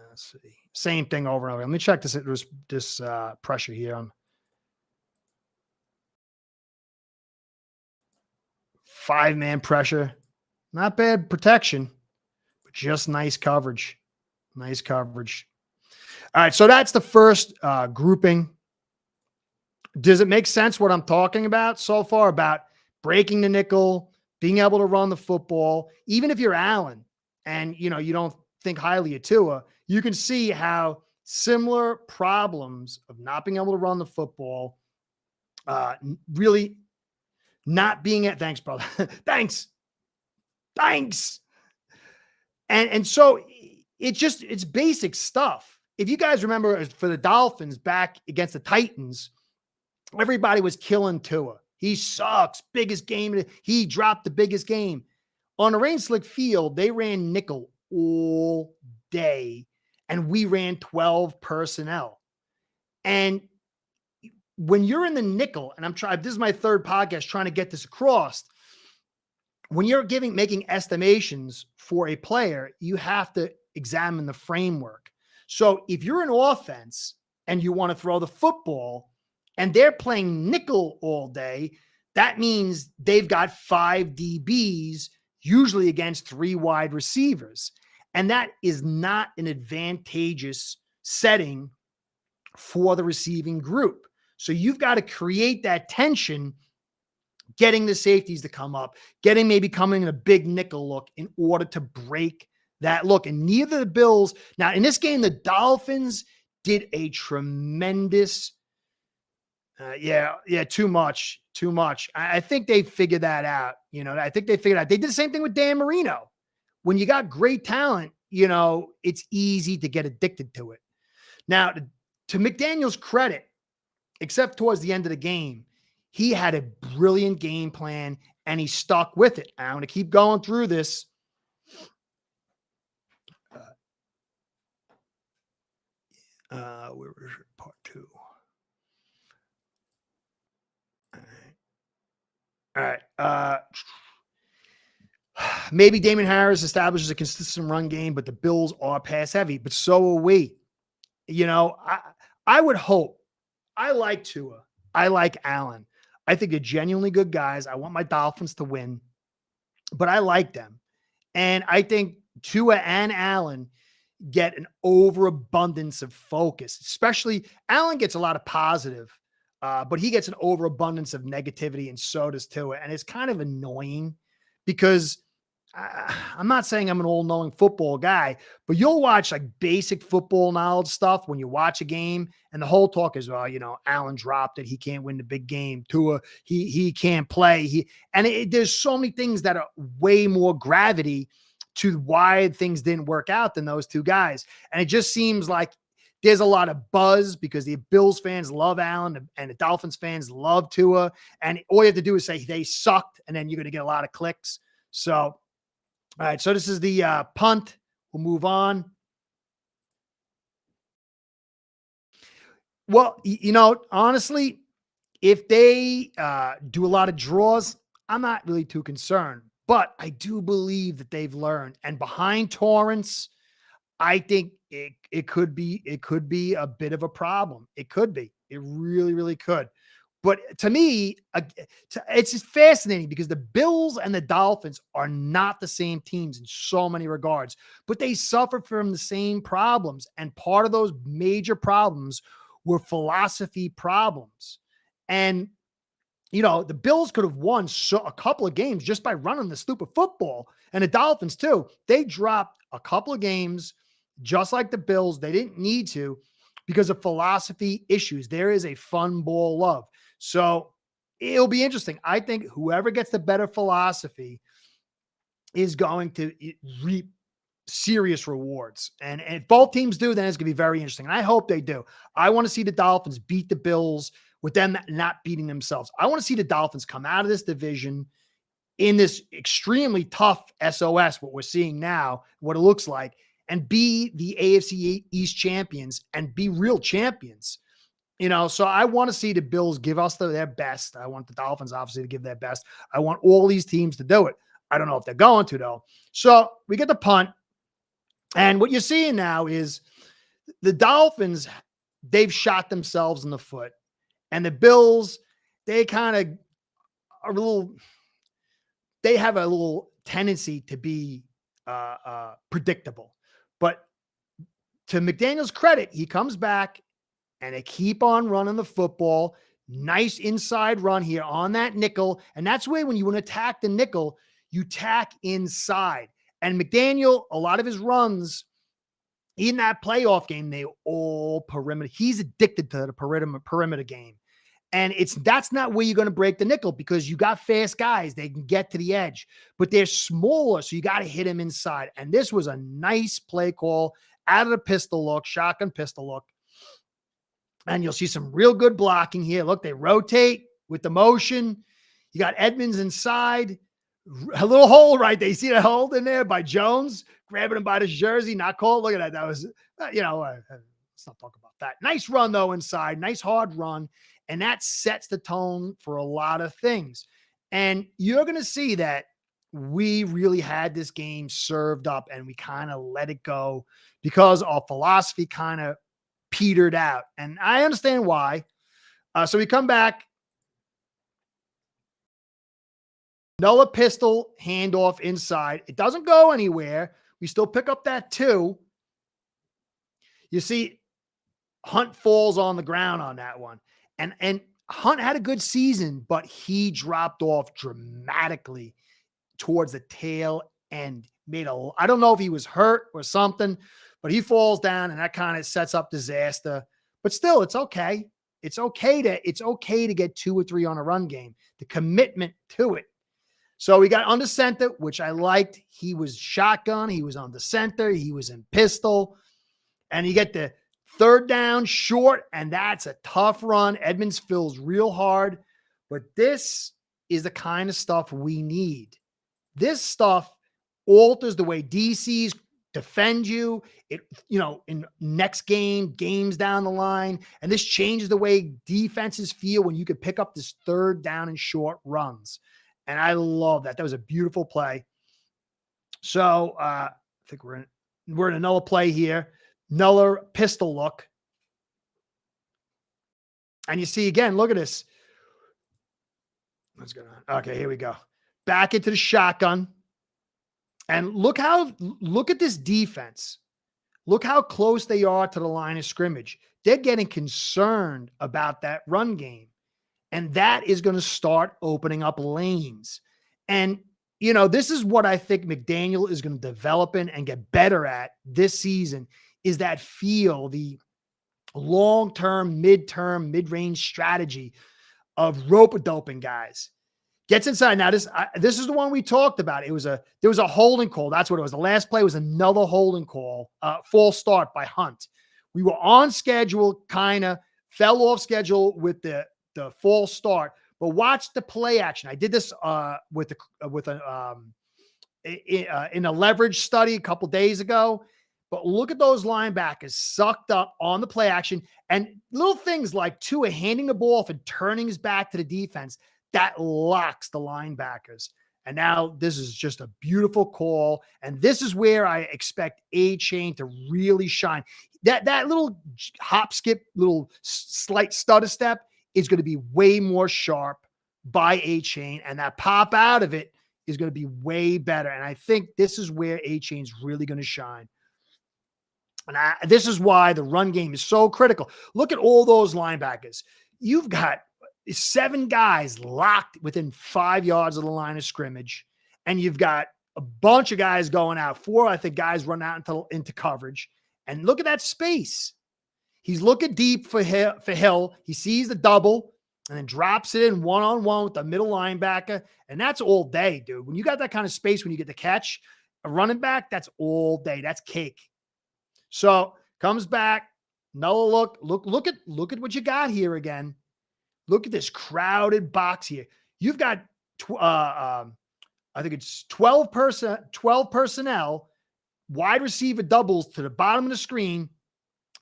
Let's see. Same thing over and over. Let me check this pressure here. 5-man pressure. Not bad protection, but just nice coverage. Nice coverage. All right, so that's the first grouping. Does it make sense what I'm talking about so far about breaking the nickel, being able to run the football? Even if you're Allen and, you don't think highly of Tua, you can see how similar problems of not being able to run the football, really not being at, thanks, brother. Thanks. And so it's basic stuff. If you guys remember for the Dolphins back against the Titans, everybody was killing Tua. He sucks. Biggest game. He dropped the biggest game. On a rain slick field, they ran nickel all day, and we ran 12 personnel. And when you're in the nickel, and this is my third podcast trying to get this across. When you're making estimations for a player, you have to examine the framework. So if you're an offense and you want to throw the football and they're playing nickel all day, that means they've got 5 DBs, usually against 3 wide receivers. And that is not an advantageous setting for the receiving group. So you've got to create that tension, getting the safeties to come up, maybe coming in a big nickel look in order to break that look. And neither the Bills, now in this game, the Dolphins did a tremendous, too much. I think they figured that out. I think they figured out. They did the same thing with Dan Marino. When you got great talent, it's easy to get addicted to it. Now, to McDaniel's credit, except towards the end of the game, he had a brilliant game plan and he stuck with it. I'm going to keep going through this. Where was part 2? All right. Maybe Damon Harris establishes a consistent run game, but the Bills are pass heavy, but so are we. I would hope. I like Tua. I like Allen. I think they're genuinely good guys. I want my Dolphins to win, but I like them. And I think Tua and Allen get an overabundance of focus, especially Allen gets a lot of positive, but he gets an overabundance of negativity, and so does Tua. And it's kind of annoying because I'm not saying I'm an all-knowing football guy, but you'll watch like basic football knowledge stuff when you watch a game, and the whole talk is, well, Allen dropped it. He can't win the big game. Tua, he can't play. There's so many things that are way more gravity to why things didn't work out than those two guys. And it just seems like there's a lot of buzz because the Bills fans love Allen and the Dolphins fans love Tua. And all you have to do is say they sucked, and then you're going to get a lot of clicks. So, all right. So this is the punt. We'll move on. Well, honestly, if they do a lot of draws, I'm not really too concerned. But I do believe that they've learned. And behind Torrance, I think it could be a bit of a problem. It could be. It really, really could. But to me, it's just fascinating because the Bills and the Dolphins are not the same teams in so many regards, but they suffer from the same problems. And part of those major problems were philosophy problems. And the Bills could have won a couple of games just by running the stupid football, and the Dolphins too. They dropped a couple of games just like the Bills. They didn't need to because of philosophy issues. There is a fun ball love. So it'll be interesting. I think whoever gets the better philosophy is going to reap serious rewards. And if both teams do, then it's going to be very interesting. And I hope they do. I want to see the Dolphins beat the Bills with them not beating themselves. I want to see the Dolphins come out of this division in this extremely tough SOS, what we're seeing now, what it looks like, and be the AFC East champions and be real champions. So I want to see the Bills give us their best. I want the Dolphins, obviously, to give their best. I want all these teams to do it. I don't know if they're going to, though. So we get the punt. And what you're seeing now is the Dolphins, they've shot themselves in the foot. And the Bills, they kind of are they have a little tendency to be predictable. But to McDaniel's credit, he comes back and they keep on running the football. Nice inside run here on that nickel. And that's where when you want to attack the nickel, you tack inside. And McDaniel, a lot of his runs in that playoff game, they all perimeter. He's addicted to the perimeter game. And that's not where you're going to break the nickel because you got fast guys. They can get to the edge, but they're smaller. So you got to hit him inside. And this was a nice play call out of the pistol look, shotgun pistol look. And you'll see some real good blocking here. Look, they rotate with the motion. You got Edmonds inside. A little hole right there. You see the hold in there by Jones, grabbing him by the jersey, not called. Look at that. That was, let's not talk about that. Nice run, though, inside. Nice hard run. And that sets the tone for a lot of things. And you're going to see that we really had this game served up and we kind of let it go because our philosophy kind of petered out. And I understand why. So we come back. Noah pistol handoff inside. It doesn't go anywhere. We still pick up that 2. You see, Hunt falls on the ground on that one. And Hunt had a good season, but he dropped off dramatically towards the tail end. I don't know if he was hurt or something, but he falls down and that kind of sets up disaster. But still, it's okay. It's okay to get 2 or 3 on a run game. The commitment to it. So we got under center, which I liked. He was shotgun. He was on the center. He was in pistol. And you get the 3rd down short, and that's a tough run. Edmonds fills real hard. But this is the kind of stuff we need. This stuff alters the way DCs defend you. In next games down the line. And this changes the way defenses feel when you could pick up this 3rd down and short runs. And I love that. That was a beautiful play. So I think we're in another play here. Another pistol look. And you see again, look at this. What's going on? Okay, here we go. Back into the shotgun. And look at this defense. Look how close they are to the line of scrimmage. They're getting concerned about that run game. And that is going to start opening up lanes. And, this is what I think McDaniel is going to develop in and get better at this season is that feel, the long-term, mid-range strategy of rope-a-doping guys. Gets inside. Now, this is the one we talked about. There was a holding call. That's what it was. The last play was another holding call, false start by Hunt. We were on schedule, kind of fell off schedule with the false start, but watch the play action. I did this in a leverage study a couple days ago, but look at those linebackers sucked up on the play action and little things like Tua handing the ball off and turning his back to the defense that locks the linebackers. And now this is just a beautiful call. And this is where I expect A-Chain to really shine. That little hop, skip, little slight stutter step is going to be way more sharp by A-Chain. And that pop out of it is going to be way better. And I think this is where A-Chain's really going to shine. And this is why the run game is so critical. Look at all those linebackers. You've got 7 guys locked within 5 yards of the line of scrimmage. And you've got a bunch of guys going out. 4, I think, guys run out into coverage. And look at that space. He's looking deep for Hill. He sees the double and then drops it in one-on-one with the middle linebacker. And that's all day, dude. When you got that kind of space, when you get the catch, a running back, that's all day. That's cake. So comes back. Another look at what you got here again. Look at this crowded box here. You've got, I think it's 12 personnel, wide receiver doubles to the bottom of the screen,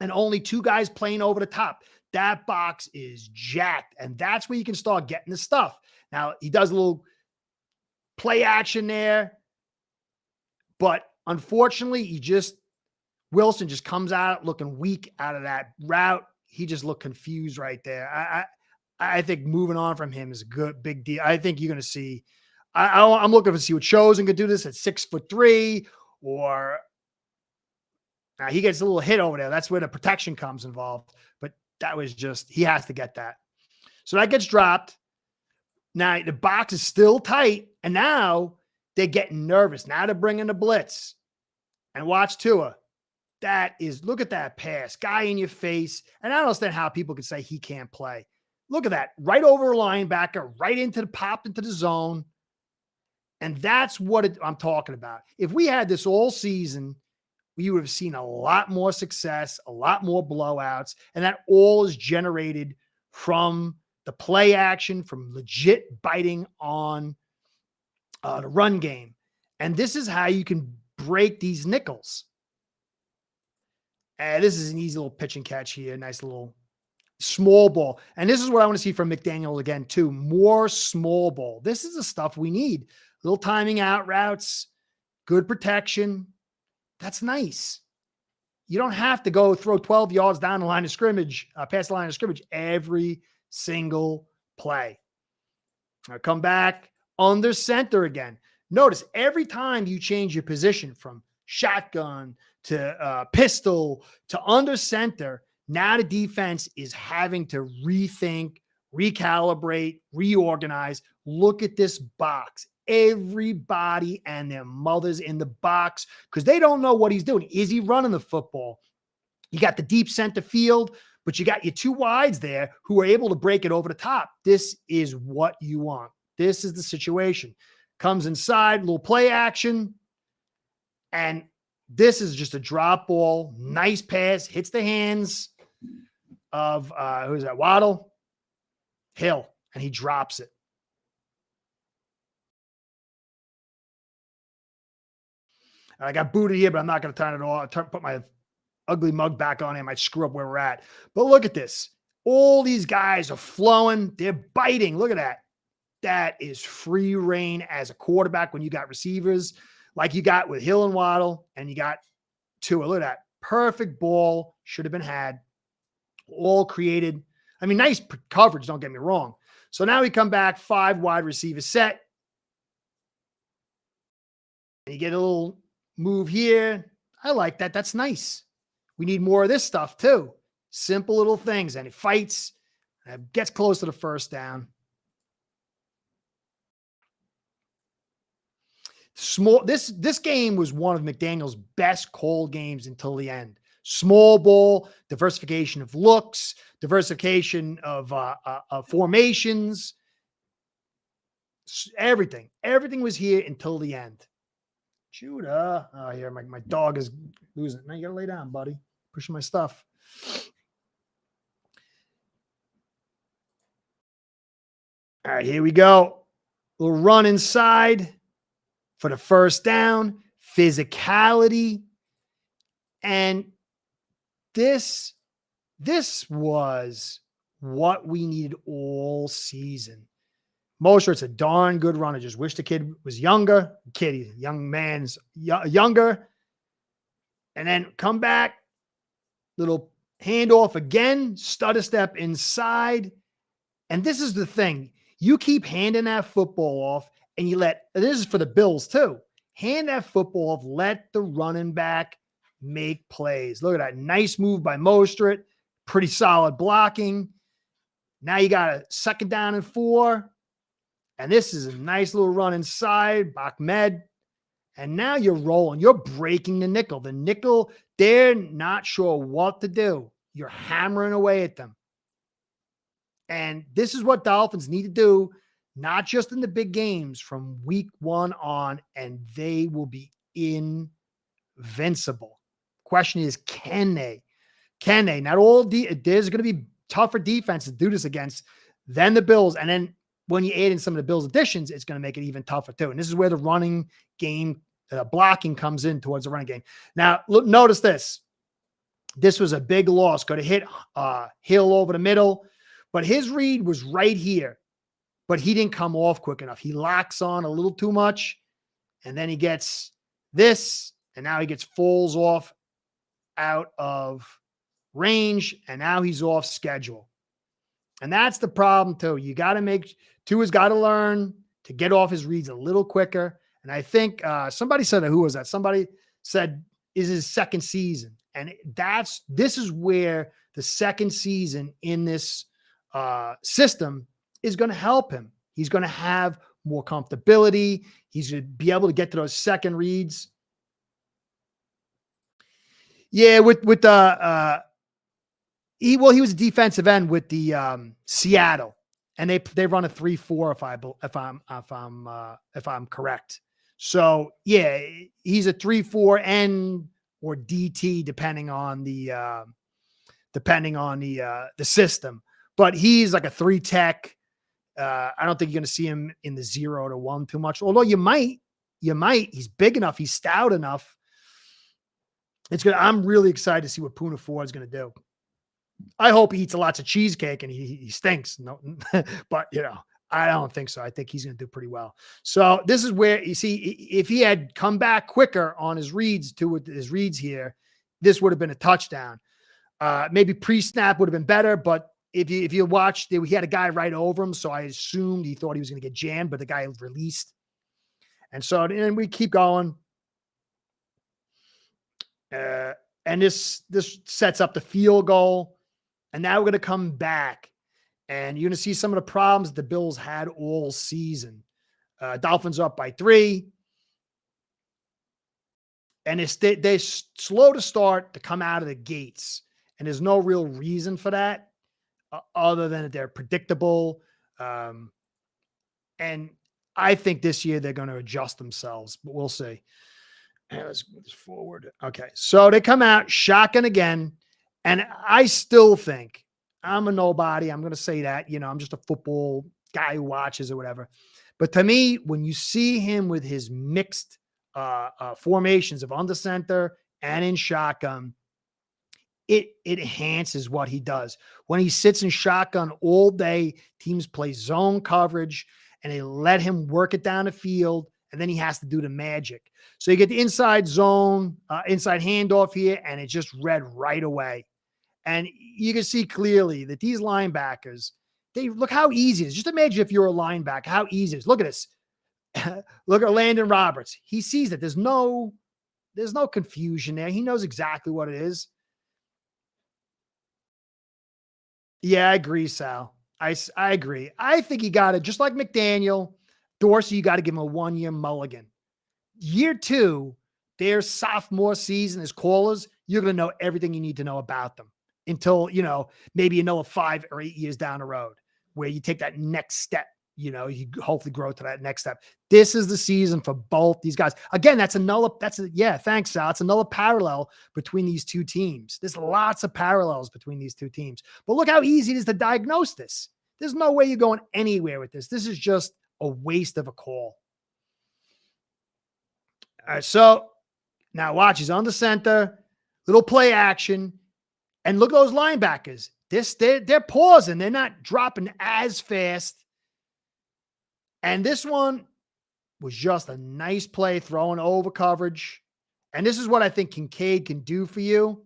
and only 2 guys playing over the top. That box is jacked, and that's where you can start getting the stuff. Now, he does a little play action there, but unfortunately, Wilson just comes out looking weak out of that route. He just looked confused right there. I think moving on from him is a good, big deal. I think you're going to see, I'm looking to see what Chosen could do this at 6'3", or now he gets a little hit over there. That's where the protection comes involved. But that was just, he has to get that. So that gets dropped. Now the box is still tight. And now they're getting nervous. Now they're bringing the blitz. And watch Tua. Look at that pass. Guy in your face. And I don't understand how people can say he can't play. Look at that. Right over a linebacker, popped into the zone. And that's what I'm talking about. If we had this all season, we would have seen a lot more success, a lot more blowouts. And that all is generated from the play action, from legit biting on the run game. And this is how you can break these nickels. And this is an easy little pitch and catch here. Nice little small ball. And this is what I want to see from McDaniel again, too. More small ball. This is the stuff we need. Little timing out routes, good protection. That's nice. You don't have to go throw 12 yards down the line of scrimmage, past the line of scrimmage every single play. I'll come back under center again. Notice every time you change your position from shotgun to pistol to under center, now the defense is having to rethink, recalibrate, reorganize. Look at this box. Everybody and their mothers in the box because they don't know what he's doing. Is he running the football? You got the deep center field, but you got your two wides there who are able to break it over the top. This is what you want. This is the situation. Comes inside, little play action, and this is just a drop ball. Nice pass, hits the hands of, who's that, Waddle? Hill, and he drops it. I got booted here, but I'm not going to turn it off. Put my ugly mug back on. I might screw up where we're at. But look at this. All these guys are flowing. They're biting. Look at that. That is free reign as a quarterback when you got receivers like you got with Hill and Waddle, and you got Tua. Look at that. Perfect ball. Should have been had. All created. I mean, nice coverage, don't get me wrong. So now we come back, 5 wide receiver set. And you get a little move here. I like that. That's nice. We need more of this stuff too. Simple little things. And it fights, gets close to the first down. This game was one of McDaniel's best call games until the end. Small ball, diversification of looks, diversification of formations, everything. Everything was here until the end. Judah. Oh, here, my dog is losing. Now you got to lay down, buddy. Pushing my stuff. All right, here we go. Little run inside for the first down. Physicality. And this was what we needed all season. Mostert's a darn good runner. Just wish the kid was younger. Young man's younger. And then come back. Little handoff again. Stutter step inside. And this is the thing. You keep handing that football off and and this is for the Bills too. Hand that football off. Let the running back make plays. Look at that. Nice move by Mostert. Pretty solid blocking. Now you got a 2nd down and 4. And this is a nice little run inside, Ahmed. And now you're rolling. You're breaking the nickel. The nickel, they're not sure what to do. You're hammering away at them. And this is what Dolphins need to do, not just in the big games, from week 1 on, and they will be invincible. Question is, can they? Can they? Not all. There's going to be tougher defense to do this against than the Bills. And then when you add in some of the Bills' additions, it's going to make it even tougher too. And this is where the running game, blocking comes in towards the running game. Now, look, notice this. This was a big loss. Could have hit Hill over the middle, but his read was right here. But he didn't come off quick enough. He locks on a little too much, and then he gets this, and now he falls off out of range, and now he's off schedule. And that's the problem too. You got to Tua's got to learn to get off his reads a little quicker. And I think somebody said, who was that? Somebody said is his 2nd season. And this is where the 2nd season in this system is going to help him. He's going to have more comfortability. He's going to be able to get to those second reads. Yeah, he was a defensive end with the Seattle, and they run a 3-4 if I'm correct. So yeah, he's a 3-4 end or DT depending on the system. But he's like a 3 tech. I don't think you're going to see him in the 0-1 too much. Although you might. He's big enough. He's stout enough. It's good. I'm really excited to see what Puna Ford is going to do. I hope he eats lots of cheesecake and he stinks. No, but I don't think so. I think he's going to do pretty well. So this is where you see, if he had come back quicker on his reads here, this would have been a touchdown. Maybe pre-snap would have been better, but if you watched, he had a guy right over him, so I assumed he thought he was going to get jammed, but the guy released. And so then we keep going. And this sets up the field goal. And now we're going to come back. And you're going to see some of the problems the Bills had all season. Dolphins up by 3. And they're slow to start to come out of the gates. And there's no real reason for that other than that they're predictable. And I think this year they're going to adjust themselves, but we'll see. Let's move this forward. Okay. So they come out shotgun again. And I still think I'm a nobody. I'm going to say that, I'm just a football guy who watches or whatever. But to me, when you see him with his mixed formations of under center and in shotgun, it enhances what he does. When he sits in shotgun all day, teams play zone coverage and they let him work it down the field. And then he has to do the magic. So you get the inside zone, inside handoff here, and it just read right away. And you can see clearly that these linebackers, they look how easy it is. Just imagine if you're a linebacker, how easy it is. Look at this. Look at Landon Roberts. He sees that there's no confusion there. He knows exactly what it is. Yeah, I agree, Sal. I agree. I think you got it. Just like McDaniel, Dorsey, you got to give him a 1-year mulligan. Year 2, their sophomore season as callers, you're going to know everything you need to know about them until, maybe 5 or 8 years down the road where you take that next step. You hopefully grow to that next step. This is the season for both these guys. Again, thanks, Sal. It's another parallel between these two teams. There's lots of parallels between these two teams. But look how easy it is to diagnose this. There's no way you're going anywhere with this. This is just a waste of a call. All right, so now watch. He's on the center, little play action, and look at those linebackers. They're pausing. They're not dropping as fast. And this one was just a nice play, throwing over coverage. And this is what I think Kincaid can do for you,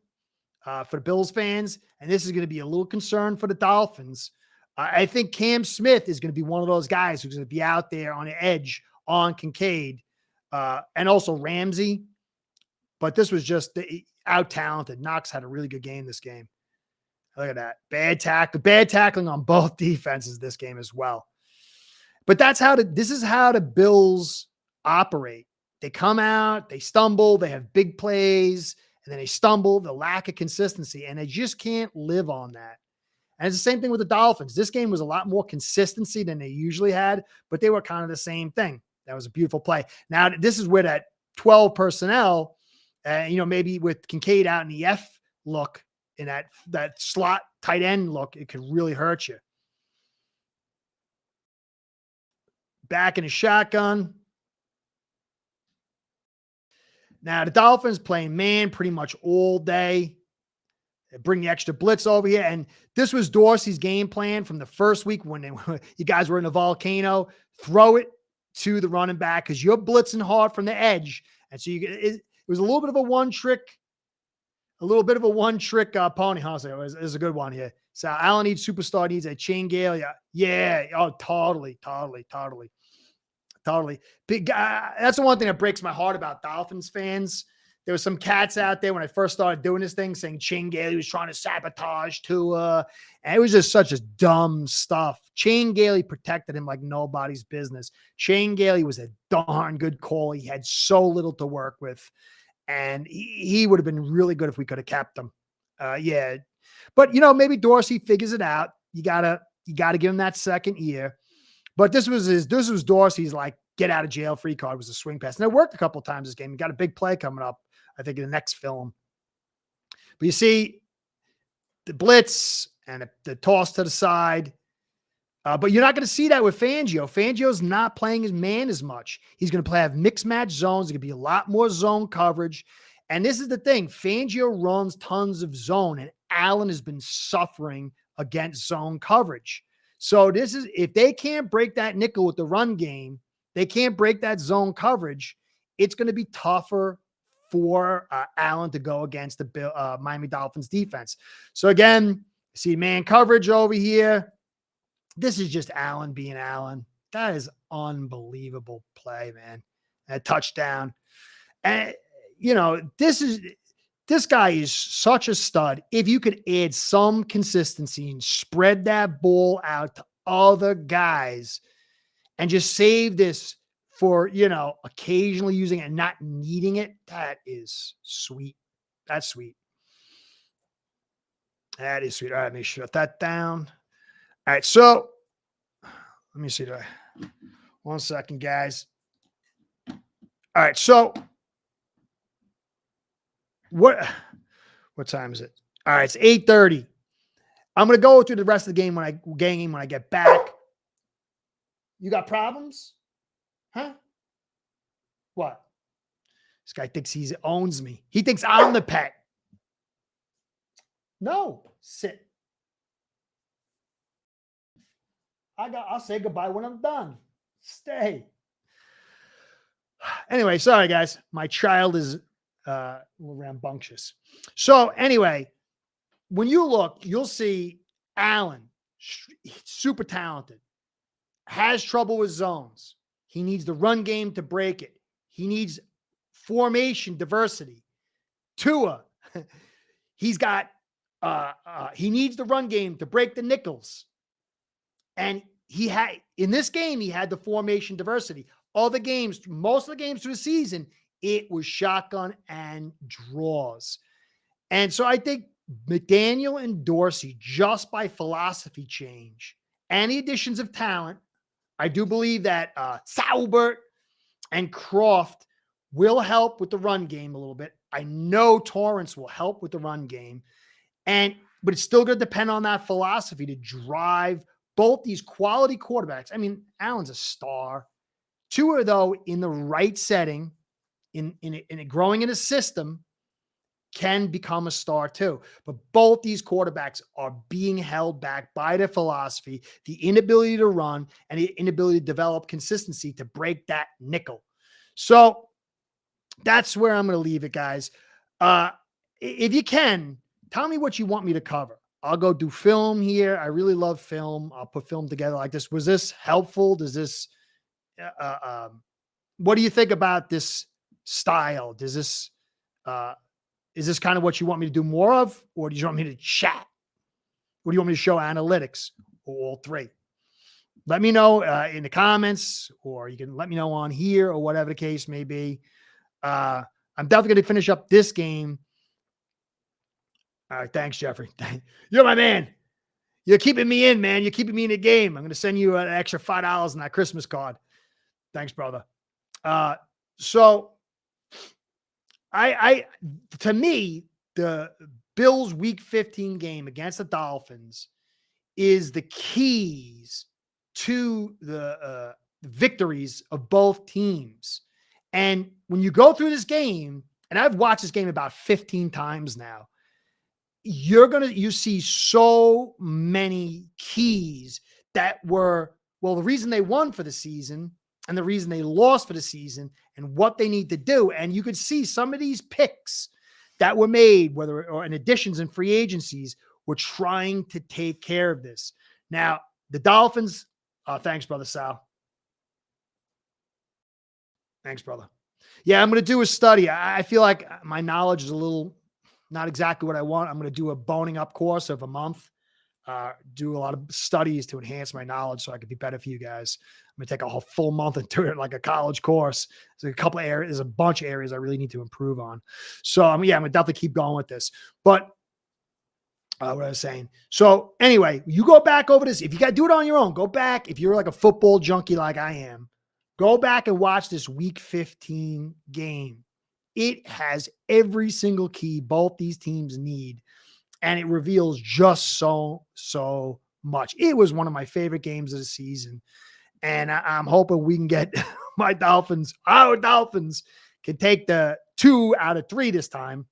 for the Bills fans. And this is going to be a little concern for the Dolphins. I think Cam Smith is going to be one of those guys who's going to be out there on the edge on Kincaid, and also Ramsey. But this was just out-talented. Knox had a really good game this game. Look at that. Bad tackling on both defenses this game as well. But this is how the Bills operate. They come out, they stumble, they have big plays, and then they stumble, the lack of consistency, and they just can't live on that. And it's the same thing with the Dolphins. This game was a lot more consistency than they usually had, but they were kind of the same thing. That was a beautiful play. Now, this is where that 12 personnel, maybe with Kincaid out in the F look, in that slot tight end look, it could really hurt you. Back in a shotgun. Now, the Dolphins playing man pretty much all day. They bring the extra blitz over here. And this was Dorsey's game plan from the first week when you guys were in the volcano. Throw it to the running back because you're blitzing hard from the edge. And so it was a little bit of a one-trick pony. Honestly, it was a good one here. So Allen needs superstar, needs a chain gale. Yeah. Oh, totally. Big guy. That's the one thing that breaks my heart about Dolphins fans. There were some cats out there when I first started doing this thing saying Chain Gailey was trying to sabotage Tua. And it was just such a dumb stuff. Chain Gailey protected him like nobody's business. Chain Gailey was a darn good call. He had so little to work with. And he would have been really good if we could have kept him. Yeah. But, maybe Dorsey figures it out. You gotta give him that second year. But this was Dorsey's like get out of jail free card, was a swing pass. And it worked a couple of times this game. He got a big play coming up, I think, in the next film. But you see the blitz and the toss to the side. But you're not going to see that with Fangio. Fangio's not playing his man as much. He's going to have mixed match zones. There's going to be a lot more zone coverage. And this is the thing. Fangio runs tons of zone, and Allen has been suffering against zone coverage. So this is, if they can't break that nickel with the run game, they can't break that zone coverage, it's going to be tougher for Allen to go against the Miami Dolphins defense. So again, see man coverage over here. This is just Allen being Allen. That is unbelievable play, man. A touchdown. And, this guy is such a stud. If you could add some consistency and spread that ball out to other guys and just save this for, occasionally using it and not needing it, that is sweet. That's sweet. That is sweet. All right, let me shut that down. All right, so let me see. 1 second, guys. All right, so what time is it? All right, it's 8:30. I'm gonna go through the rest of the game when I get back. You got problems? Huh? What? This guy thinks he owns me. He thinks I'm the pet. No, sit. I'll say goodbye when I'm done. Stay. Anyway, sorry guys. My child is a little rambunctious. So anyway, when you look, you'll see Allen, super talented, has trouble with zones. He needs the run game to break it. He needs formation diversity. Tua, he's got he needs the run game to break the nickels. And in this game, he had the formation diversity. Other games, most of the games through the season, it was shotgun and draws. And so I think McDaniel and Dorsey, just by philosophy change and the additions of talent, I do believe that Saubert and Croft will help with the run game a little bit. I know Torrance will help with the run game. But it's still going to depend on that philosophy to drive both these quality quarterbacks. I mean, Allen's a star. Tua, though, in the right setting, in growing in a system, can become a star too. But both these quarterbacks are being held back by their philosophy, the inability to run and the inability to develop consistency to break that nickel. So that's where I'm going to leave it, guys. If you can, tell me what you want me to cover. I'll go do film here. I really love film. I'll put film together like this. Was this helpful? Does this, what do you think about this style? Does this, is this kind of what you want me to do more of? Or do you want me to chat? Or do you want me to show analytics? Or all three? Let me know in the comments, or you can let me know on here or whatever the case may be. I'm definitely going to finish up this game. All right. Thanks, Jeffrey. You're my man. You're keeping me in, man. You're keeping me in the game. I'm going to send you an extra $5 on that Christmas card. Thanks, brother. So to me, the Bills week 15 game against the Dolphins is the keys to the victories of both teams. And when you go through this game, and I've watched this game about 15 times now, you see so many keys that were, well, the reason they won for the season and the reason they lost for the season and what they need to do. And you could see some of these picks that were made, whether or in additions and free agencies, were trying to take care of this. Now, the Dolphins, thanks, brother Sal. Thanks, brother. Yeah, I'm going to do a study. I feel like my knowledge is a little not exactly what I want. I'm going to do a boning up course of a month, do a lot of studies to enhance my knowledge so I can be better for you guys. I'm going to take a whole full month and do it like a college course. There's a couple of areas, there's a bunch of areas I really need to improve on. So I'm going to definitely keep going with this. But what I was saying. So anyway, you go back over this. If you got to do it on your own, go back. If you're like a football junkie like I am, go back and watch this week 15 game. It has every single key both these teams need, and it reveals just so much. It was one of my favorite games of the season. And I'm hoping we can get our Dolphins can take the 2 out of 3 this time,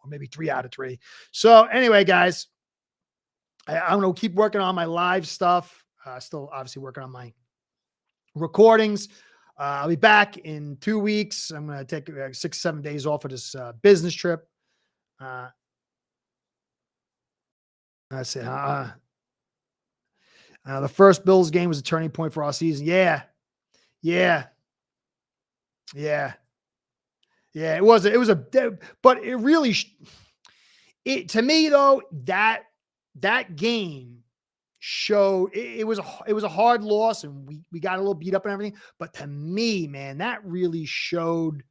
or maybe 3 out of 3. So anyway, guys, I'm going to keep working on my live stuff. Still obviously working on my recordings. I'll be back in 2 weeks. I'm going to take 6-7 days off of this business trip. That's it. The first Bills game was a turning point for our season. Yeah. It was. But it really, to me though, that game showed it was a hard loss, and we got a little beat up and everything. But to me, man, that really showed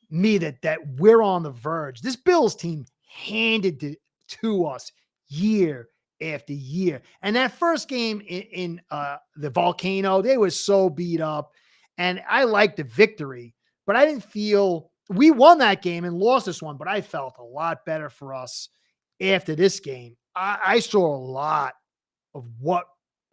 me that we're on the verge. This Bills team handed it to us year after year. And that first game in the Volcano, they were so beat up, and I liked the victory, but I didn't feel we won that game and lost this one, but I felt a lot better for us after this game. I saw a lot of what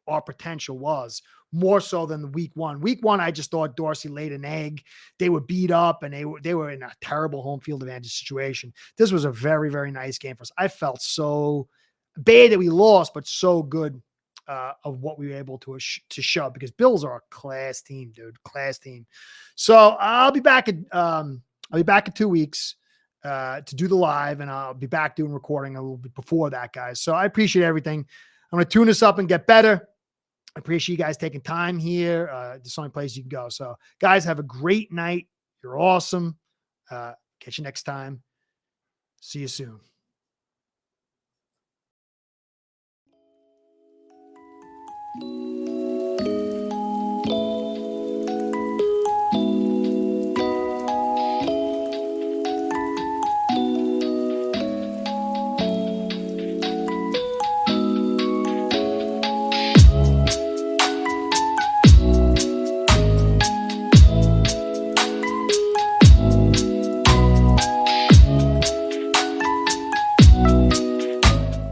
our potential was, more so than the week one. Week one, I just thought Dorsey laid an egg. They were beat up, and they were in a terrible home field advantage situation. This was a very, very nice game for us. I felt so bad that we lost, but so good of what we were able to show, because Bills are a class team, dude, class team. So I'll be back in 2 weeks to do the live, and I'll be back doing recording a little bit before that, guys. So I appreciate everything. I'm going to tune this up and get better. I appreciate you guys taking time here. There's so many places you can go. So guys, have a great night. You're awesome. Catch you next time. See you soon.